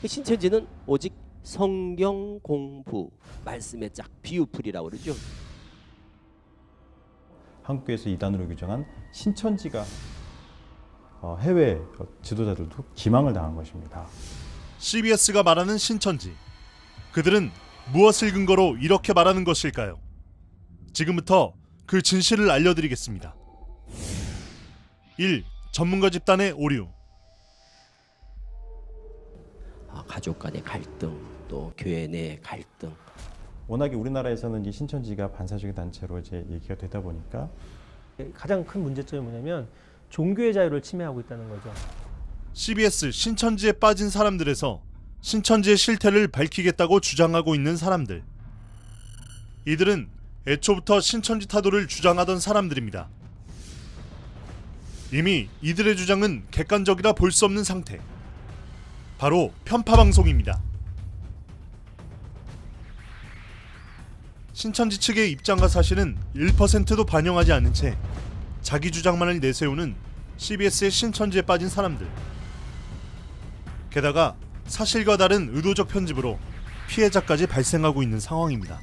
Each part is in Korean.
신천지는 오직 성경 공부, 말씀의 짝, 비유풀이라고 그러죠. 한국교회에서 이단으로 규정한 신천지가 해외 지도자들도 기망을 당한 것입니다. CBS가 말하는 신천지, 그들은 무엇을 근거로 이렇게 말하는 것일까요? 지금부터 그 진실을 알려드리겠습니다. 1. 전문가 집단의 오류. 가족 간의 갈등, 또 교회 내 갈등. 워낙에 우리나라에서는 이 신천지가 반사적인 단체로 이제 얘기가 되다 보니까 가장 큰 문제점이 뭐냐면 종교의 자유를 침해하고 있다는 거죠. CBS 신천지에 빠진 사람들에서 신천지의 실태를 밝히겠다고 주장하고 있는 사람들. 이들은 애초부터 신천지 타도를 주장하던 사람들입니다. 이미 이들의 주장은 객관적이라 볼 수 없는 상태. 바로 편파 방송입니다. 신천지 측의 입장과 사실은 1%도 반영하지 않은 채 자기 주장만을 내세우는 CBS의 신천지에 빠진 사람들. 게다가 사실과 다른 의도적 편집으로 피해자까지 발생하고 있는 상황입니다.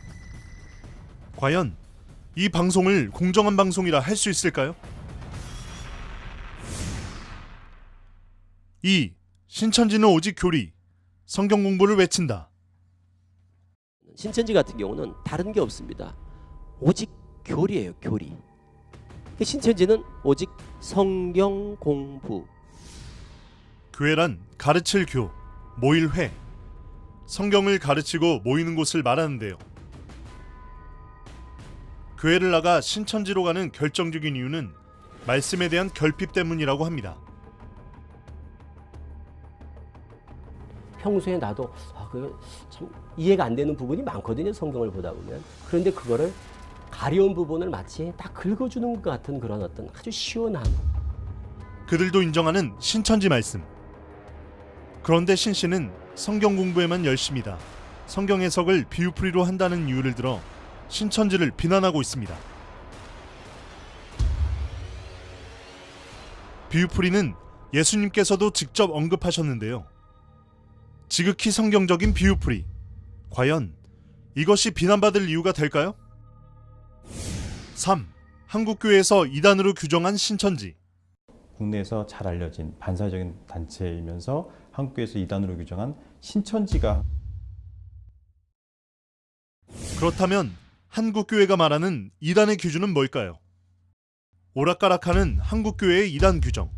과연 이 방송을 공정한 방송이라 할 수 있을까요? 2. 신천지는 오직 교리, 성경 공부를 외친다. 신천지 같은 경우는 다른 게 없습니다. 오직 교리예요, 교리. 신천지는 오직 성경 공부. 교회란 가르칠 교, 모일 회, 성경을 가르치고 모이는 곳을 말하는데요. 교회를 나가 신천지로 가는 결정적인 이유는 말씀에 대한 결핍 때문이라고 합니다. 평소에 나도 참 이해가 안 되는 부분이 많거든요, 성경을 보다 보면. 그런데 그거를 가려운 부분을 마치 딱 긁어주는 것 같은 그런 어떤 아주 시원함. 그들도 인정하는 신천지 말씀. 그런데 신씨는 성경 공부에만 열심이다, 성경 해석을 비유풀이로 한다는 이유를 들어 신천지를 비난하고 있습니다. 비유풀이는 예수님께서도 직접 언급하셨는데요. 지극히 성경적인 비유풀이, 과연 이것이 비난받을 이유가 될까요? 3. 한국교회에서 이단으로 규정한 신천지. 국내에서 잘 알려진 반사적인 단체이면서 한국교회에서 이단으로 규정한 신천지가 그렇다면 한국교회가 말하는 이단의 기준은 뭘까요? 오락가락하는 한국교회의 이단 규정.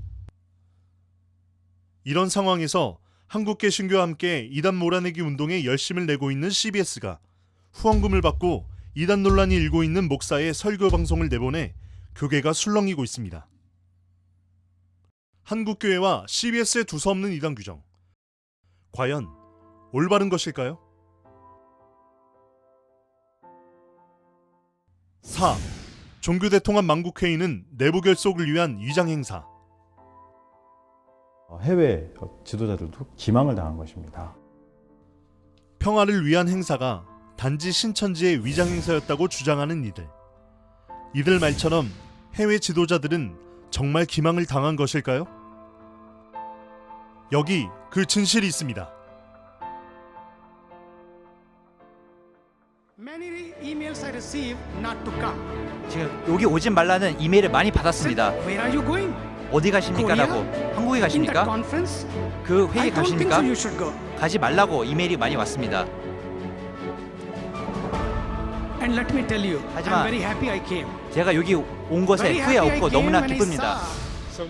이런 상황에서 한국개신교와 함께 이단 몰아내기 운동에 열심을 내고 있는 CBS가 후원금을 받고 이단 논란이 일고 있는 목사의 설교 방송을 내보내 교계가 술렁이고 있습니다. 한국교회와 CBS의 두서없는 이단 규정, 과연 올바른 것일까요? 4. 종교대통합 만국회의는 내부 결속을 위한 위장 행사. 해외 지도자들도 기망을 당한 것입니다. 평화를 위한 행사가 단지 신천지의 위장 행사였다고 주장하는 이들 말처럼 해외 지도자들은 정말 기망을 당한 것일까요? 여기 그 진실이 있습니다. Many emails I received not to come. 지금 여기 오지 말라는 이메일을 많이 받았습니다. Where are you going? 어디 가십니까? 라고. 한국에 In that 가십니까? conference? 그 I 회의 don't think 가십니까? so. You should go. 가지 말라고 이메일이 많이 왔습니다. And let me tell you, 하지만 I'm very happy I came. 제가 여기 온 것에 Very 후회 happy I 없고 came 너무나 when I 기쁩니다. saw.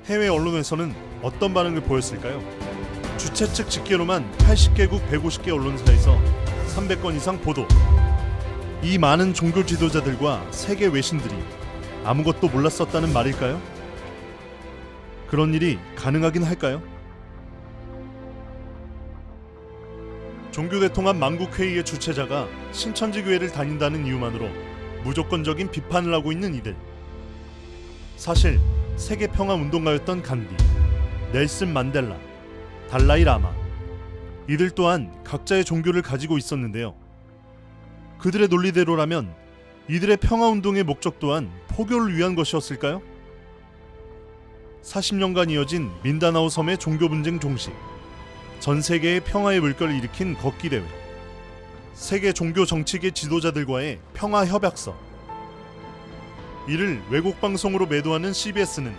해외 언론에서는 어떤 반응을 보였을까요? 주최 측 집계로만 80개국 150개 언론사에서 300건 이상 보도. 이 많은 종교 지도자들과 세계 외신들이 아무것도 몰랐었다는 말일까요? 그런 일이 가능하긴 할까요? 종교대통합 만국회의의 주최자가 신천지교회를 다닌다는 이유만으로 무조건적인 비판을 하고 있는 이들. 사실 세계평화운동가였던 간디, 넬슨 만델라, 달라이 라마, 이들 또한 각자의 종교를 가지고 있었는데요. 그들의 논리대로라면 이들의 평화운동의 목적 또한 포교를 위한 것이었을까요? 40년간 이어진 민다나오 섬의 종교 분쟁 종식, 전 세계의 평화의 물결을 일으킨 걷기 대회, 세계 종교 정치계 지도자들과의 평화 협약서. 이를 외국 방송으로 매도하는 CBS는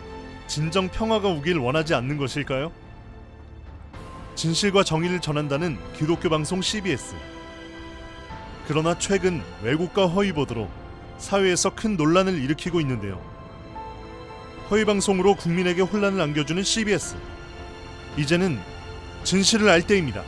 진정 평화가 오길 원하지 않는 것일까요? 진실과 정의를 전한다는 기독교 방송 CBS. 그러나 최근 왜곡과 허위 보도로 사회에서 큰 논란을 일으키고 있는데요. 허위 방송으로 국민에게 혼란을 안겨주는 CBS. 이제는 진실을 알 때입니다.